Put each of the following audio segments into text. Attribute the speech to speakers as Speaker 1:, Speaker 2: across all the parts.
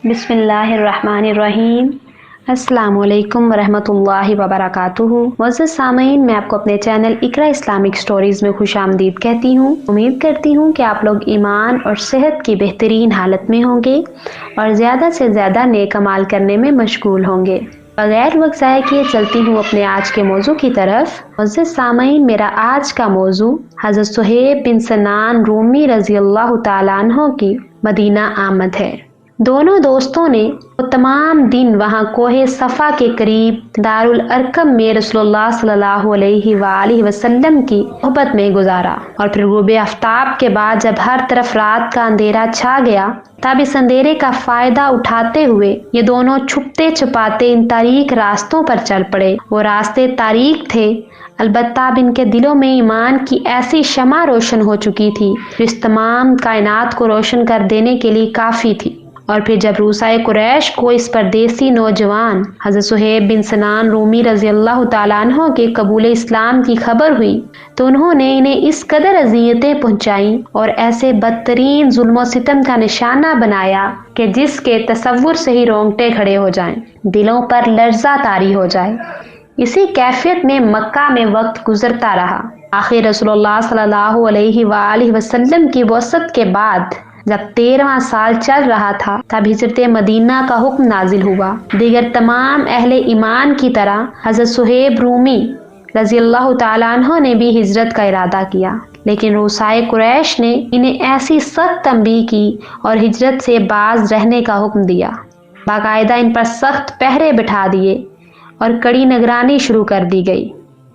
Speaker 1: बिस्मिल्लाहिर्रहमानिर्रहीम। अस्सलामु अलैकुम वरहमतुल्लाहि वबरकातुहू। मुअज़्ज़ज़ सामीन, मैं आपको अपने चैनल इकरा इस्लामिक स्टोरीज़ में खुशामदीद कहती हूँ। उम्मीद करती हूँ कि आप लोग ईमान और सेहत की बेहतरीन हालत में होंगे और ज़्यादा से ज़्यादा नेक अमाल करने में मशगूल होंगे। बगैर वक्त ज़ाया किए चलती हूँ अपने आज के मौजू की तरफ। मुअज़्ज़ज़ सामीन, मेरा आज का मौजू हज़रत सुहेब बिन सनान रूमी रज़ी अल्लाह तआला अन्हु की मदीना आमद है। दोनों दोस्तों ने वो तमाम दिन वहाँ कोहे सफ़ा के करीब दारुल अरकम में रसूलुल्लाह सल्लल्लाहु अलैहि वसल्लम की सोहबत में गुजारा और फिर गुरूब आफ्ताब के बाद जब हर तरफ रात का अंधेरा छा गया, तब इस अंधेरे का फायदा उठाते हुए ये दोनों छुपते छुपाते इन तारीक रास्तों पर चल पड़े। वो रास्ते तारीक थे, अलबत्ता अब इनके दिलों में ईमान की ऐसी शमा रोशन हो चुकी थी जो इस तमाम कायनात को रोशन कर देने के लिए काफ़ी थी। और फिर जब रूसाए कुरैश को इस परदेसी नौजवान हज़रत सुहेब बिन सनान रूमी रज़ी अल्लाह तआला अन्हु के कबूल इस्लाम की खबर हुई तो उन्होंने इन्हें इस कदर अज़ियतें पहुंचाई और ऐसे बदतरीन जुल्म सितम का निशाना बनाया कि जिसके तसव्वुर से ही रोंगटे खड़े हो जाएं, दिलों पर लर्जा तारी हो जाए। इसी कैफियत में मक्का में वक्त गुजरता रहा। आखिर रसूलुल्लाह सल्लल्लाहु अलैहि वसल्लम की वसत के बाद जब 13वां साल चल रहा था, तब हिजरत मदीना का हुक्म नाजिल हुआ। दीगर तमाम अहले ईमान की तरह हज़रत सुहेब रूमी रज़ी अल्लाह तआला अन्हु ने भी हिजरत का इरादा किया, लेकिन रूसाए कुरैश ने इन्हें ऐसी सख्त तंबीह की और हिजरत से बाज रहने का हुक्म दिया। बाकायदा इन पर सख्त पहरे बिठा दिए और कड़ी निगरानी शुरू कर दी गई।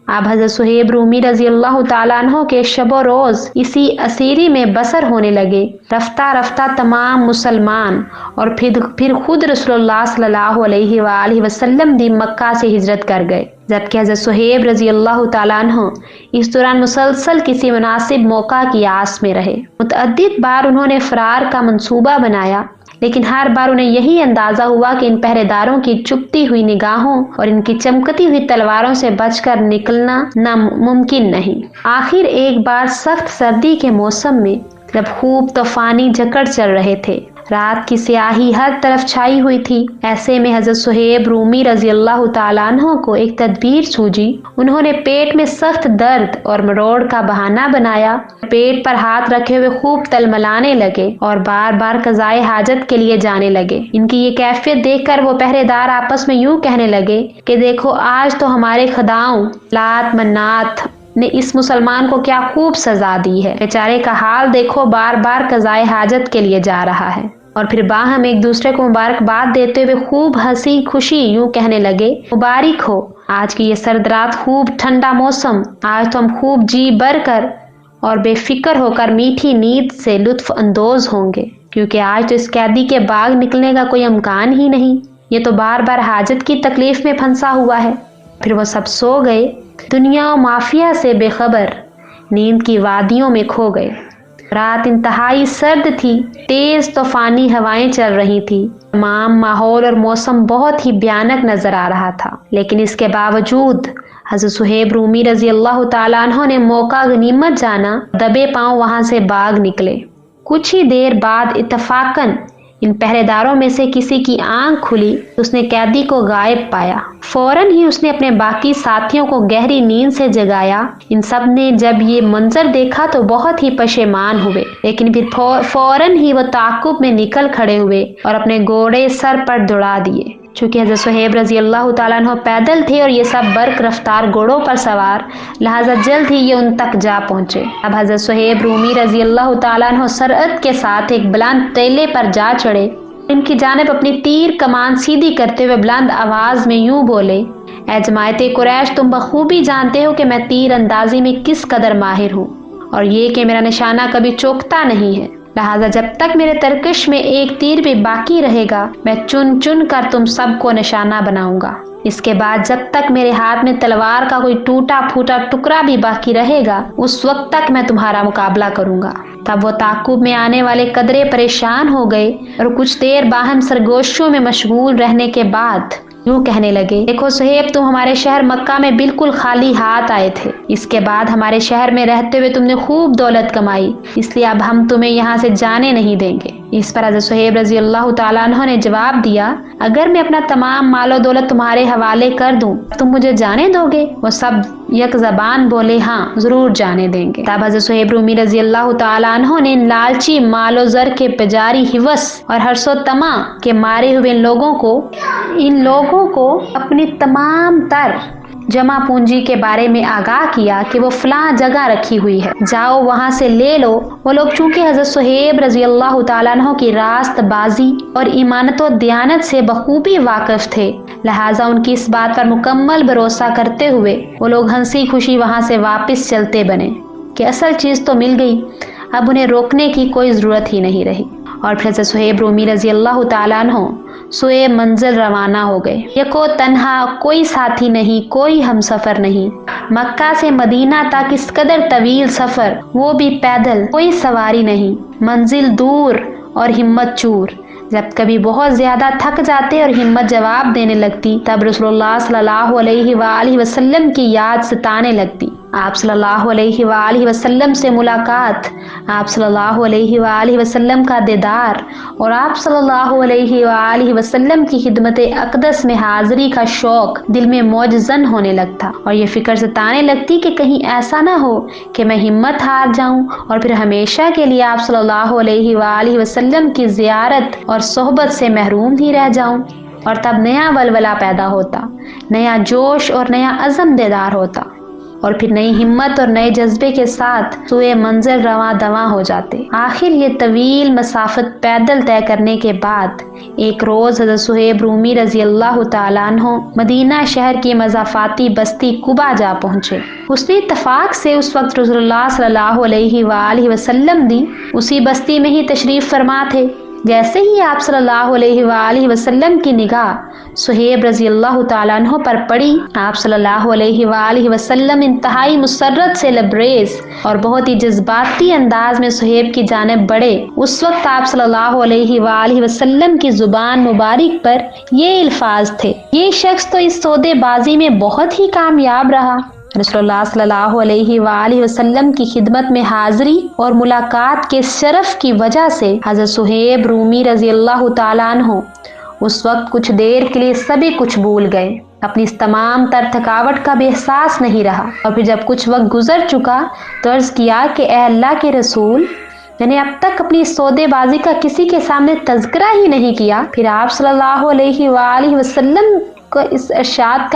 Speaker 1: अब हज़रत सुहेब रूमी रज़ी अल्लाह तआला अन्हु के शबो रोज़ इसी असीरी में बसर होने लगे। रफ्ता रफ्ता तमाम मुसलमान और फिर खुद रसूलुल्लाह सल्लल्लाहु अलैहि वसल्लम भी मक्का से हिजरत कर गए, जबकि हज़रत सुहेब रज़ी अल्लाह तआला अन्हु इस दौरान मुसलसल किसी मुनासिब मौका की आस में रहे। मुतअद्दिद बार उन्होंने फरार का मंसूबा बनाया, लेकिन हर बार उन्हें यही अंदाजा हुआ कि इन पहरेदारों की चुभती हुई निगाहों और इनकी चमकती हुई तलवारों से बचकर निकलना नामुमकिन नहीं। आखिर एक बार सख्त सर्दी के मौसम में जब खूब तूफानी झकड़ चल रहे थे, रात की स्याही हर तरफ छाई हुई थी, ऐसे में हज़रत सुहेब रूमी रज़ी अल्लाह तआला अन्हु को एक तदबीर सूझी। उन्होंने पेट में सख्त दर्द और मरोड़ का बहाना बनाया, पेट पर हाथ रखे हुए खूब तलमलाने लगे और बार बार कज़ाए हाजत के लिए जाने लगे। इनकी ये कैफियत देखकर वो पहरेदार आपस में यूं कहने लगे कि देखो, आज तो हमारे खदाओं लात मन्नात ने इस मुसलमान को क्या खूब सजा दी है। बेचारे का हाल देखो, बार बार कज़ाए हाजत के लिए जा रहा है। और फिर बाहम एक दूसरे को मुबारकबाद देते हुए खूब हंसी खुशी यूं कहने लगे, मुबारक हो, आज की ये सर्द रात, खूब ठंडा मौसम, आज तो हम खूब जी भर कर और बेफिक्र होकर मीठी नींद से लुत्फ अंदोज होंगे, क्योंकि आज तो इस कैदी के बाग निकलने का कोई इम्कान ही नहीं। ये तो बार बार हाजत की तकलीफ में फंसा हुआ है। फिर वो सब सो गए, दुनिया और माफिया से बेखबर नींद की वादियों में खो गए। रात इंतहाई सर्द थी, तेज तूफानी हवाएं चल रही थी। तमाम माहौल और मौसम बहुत ही भयानक नजर आ रहा था, लेकिन इसके बावजूद हज़रत सुहेब रूमी रज़ी अल्लाह तआला अन्हु ने मौका गनीमत जाना, दबे पांव वहां से भाग निकले। कुछ ही देर बाद इत्तफाकन इन पहरेदारों में से किसी की आंख खुली तो उसने कैदी को गायब पाया। फौरन ही उसने अपने बाकी साथियों को गहरी नींद से जगाया। इन सब ने जब ये मंजर देखा तो बहुत ही पशेमान हुए, लेकिन फिर फौरन ही वो ताकुब में निकल खड़े हुए और अपने घोड़े सर पर दौड़ा दिए। चूंकि हज़रत सुहेब रज़ी अल्लाह तआला अन्हु पैदल थे और ये सब बर्क रफ्तार घोड़ों पर सवार, लिहाजा जल्द ही ये उन तक जा पहुंचे। अब हज़रत सुहेब रूमी रज़ी अल्लाह तआला अन्हु सरअत के साथ एक बुलंद टेले पर जा चढ़े। इनकी जानिब अपनी तीर कमान सीधी करते हुए बुलंद आवाज में यूं बोले, ऐ जमायते कुरैश, तुम बखूबी जानते हो कि मैं तीर अंदाजी में किस कदर माहिर हूँ और ये कि मेरा निशाना कभी चूकता नहीं है। लिहाजा जब तक मेरे तरकश में एक तीर भी बाकी रहेगा, मैं चुन चुन कर तुम सबको निशाना बनाऊंगा। इसके बाद जब तक मेरे हाथ में तलवार का कोई टूटा फूटा टुकड़ा भी बाकी रहेगा, उस वक्त तक मैं तुम्हारा मुकाबला करूंगा। तब वो ताकुब में आने वाले कदरे परेशान हो गए और कुछ देर बाहम सरगोशियों में मशगूल रहने के बाद यूं कहने लगे, देखो सुहेब, तुम हमारे शहर मक्का में बिल्कुल खाली हाथ आए थे। इसके बाद हमारे शहर में रहते हुए तुमने खूब दौलत कमाई, इसलिए अब हम तुम्हें यहाँ से जाने नहीं देंगे। इस पर हज़रत सुहेब रजी अल्लाह ताला अन्हु ने जवाब दिया, अगर मैं अपना तमाम मालो दौलत तुम्हारे हवाले कर दूं, तुम मुझे जाने दोगे? वो सब एक ज़बान बोले, हाँ ज़रूर जाने देंगे। तब हज़रत सुहेब रूमी रजी अल्लाह ताला अन्हु ने इन लालची मालो ज़र के पुजारी हिवस और हर्षो तमा के मारे हुए इन लोगों को अपनी तमाम तर जमा पूंजी के बारे में आगाह किया कि वो फलां जगह रखी हुई है, जाओ वहां से ले लो। वो लोग चूंकि हज़रत सुहेब रजी अल्लाह ताला अन्हु की रास्तबाजी और ईमानत और दयानत से बखूबी वाकिफ थे, लिहाजा उनकी इस बात पर मुकम्मल भरोसा करते हुए वो लोग हंसी खुशी वहां से वापस चलते बने कि असल चीज़ तो मिल गई, अब उन्हें रोकने की कोई ज़रूरत ही नहीं रही। और फिर हज़रत सुहेब रूमी रजी अल्लाह ताला अन्हु सुए मंजिल रवाना हो गए। यको तन्हा, कोई साथी नहीं, कोई हमसफर नहीं। मक्का से मदीना तक इस कदर तवील सफर, वो भी पैदल, कोई सवारी नहीं। मंजिल दूर और हिम्मत चूर। जब कभी बहुत ज्यादा थक जाते और हिम्मत जवाब देने लगती, तब रसूलुल्लाह सल्लल्लाहु अलैहि वसल्लम की याद सताने लगती। आप सल्लल्लाहु अलैहि वसल्लम से मुलाकात, आप सल्लल्लाहु अलैहि वसल्लम का दीदार और आप सल्लल्लाहु अलैहि वसल्लम की खिदमत अक़दस में हाजिरी का शौक दिल में मौजज़न होने लगता और ये फिक्र सताने लगती कि कहीं ऐसा ना हो कि मैं हिम्मत हार जाऊं और फिर हमेशा के लिए आप सल्लल्लाहु अलैहि वसल्लम की ज़ियारत और सोहबत से महरूम ही रह जाऊं। और तब नया वलवला पैदा होता, नया जोश और नया अज़म बेदार होता और फिर नई हिम्मत और नए जज्बे के साथ सुए मंजिल रवां दवां हो जाते। आखिर ये तवील मसाफत पैदल तय करने के बाद एक रोज हज़रत सुहेब रूमी रजी अल्लाह ताला अन्हु मदीना शहर की मज़ाफ़ाती बस्ती कुबा जा पहुँचे। उसने इत्तफाक से उस वक्त रसूलुल्लाह सल्लल्लाहु अलैहि वसल्लम भी उसी बस्ती में ही तशरीफ फरमा थे। जैसे ही आप सल्लल्लाहु अलैहि वसल्लम की निगाह सुहेब रजी अल्लाह ताला अन्हु पर पड़ी, आप सल्लल्लाहु अलैहि वसल्लम इंतहाई मुसर्रत से लबरेज और बहुत ही जज्बाती अंदाज में सुहेब की जानिब बढ़े। उस वक्त आप सल्लल्लाहु अलैहि वसल्लम की जुबान मुबारक पर ये अल्फाज थे, ये शख्स तो इस सौदेबाजी में बहुत ही कामयाब रहा। रसूलुल्लाह सल्लल्लाहु अलैहि वसल्लम की खिदमत में हाजिरी और मुलाकात के शरफ की वजह से हज़रत सुहेब रूमी रजी अल्लाह ताला अन्हु उस वक्त कुछ देर के लिए सभी कुछ भूल गए, अपनी इस तमाम तर थकावट का भी एहसास नहीं रहा। और फिर जब कुछ वक्त गुजर चुका तो अर्ज़ किया कि ए अल्लाह के रसूल, मैंने अब तक अपनी सौदेबाजी का किसी के सामने तज़किरा ही नहीं किया। फिर आप सल्लल्लाहु अलैहि वसल्लम को इस इरशाद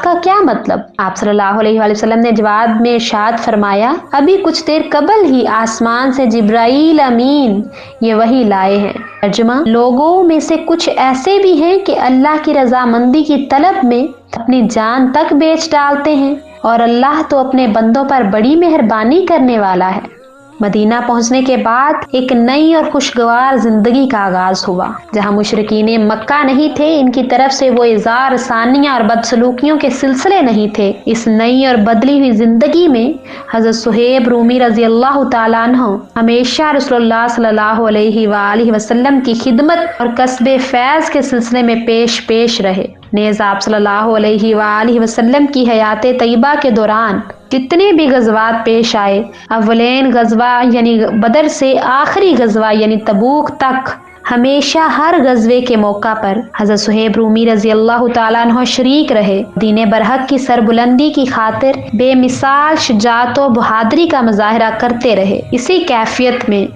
Speaker 1: का क्या मतलब? आप सल्लल्लाहु अलैहि वसल्लम ने जवाब में इरशाद फरमाया, अभी कुछ देर कबल ही आसमान से जिब्राईल अमीन ये वही लाए हैं। तर्जुमा, लोगों में से कुछ ऐसे भी हैं कि अल्लाह की रजामंदी की तलब में अपनी जान तक बेच डालते हैं और अल्लाह तो अपने बंदों पर बड़ी मेहरबानी करने वाला है। मदीना पहुंचने के बाद एक नई और खुशगवार जिंदगी का आगाज हुआ, जहां मुशरिकीने मक्का नहीं थे, इनकी तरफ से वो इज़ार सानिया और बदसलूकियों के सिलसिले नहीं थे। इस नई और बदली हुई जिंदगी में हज़रत सुहेब रूमी रजी अल्लाह ताला अन्हु हमेशा रसूलुल्लाह सल्लल्लाहु अलैहि वसल्लम की खिदमत और कस्बे फैज़ के सिलसिले में पेश रहे। नेज़ आप सल्लल्लाहु अलैहि वसल्लम की हयात तय्यबा के दौरान जितने भी गज़वात पेश आए, अव्वलेन गज़वा यानी बदर से आखिरी गज़वा यानी तबूक तक, हमेशा हर गज़वे के मौका पर हज़रत सुहेब रूमी रजी अल्लाह ताला अन्हु शरीक रहे। दीन बरहक की सरबुलंदी की खातिर बेमिसाल शुजाअत व बहादुरी का मुजाहरा करते रहे। इसी कैफियत में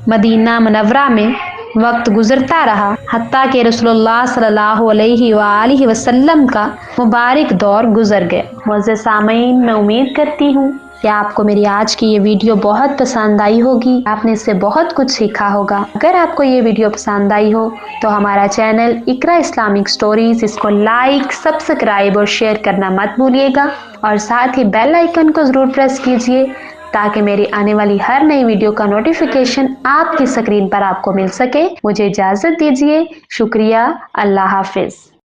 Speaker 1: मदीना मुनव्वरा में वक्त गुजरता रहा, हत्ता कि रसूलुल्लाह सल्लल्लाहु अलैहि वसल्लम का मुबारक दौर गुजर गया। मुअज़्ज़िज़ सामीन, मैं उम्मीद करती हूँ कि आपको मेरी आज की ये वीडियो बहुत पसंद आई होगी, आपने इससे बहुत कुछ सीखा होगा। अगर आपको ये वीडियो पसंद आई हो तो हमारा चैनल इकरा इस्लामिक स्टोरीज, इसको लाइक, सब्सक्राइब और शेयर करना मत भूलिएगा और साथ ही बेल आइकन को ज़रूर प्रेस कीजिए ताकि मेरी आने वाली हर नई वीडियो का नोटिफिकेशन आपकी स्क्रीन पर आपको मिल सके। मुझे इजाज़त दीजिए। शुक्रिया। अल्लाह हाफिज़।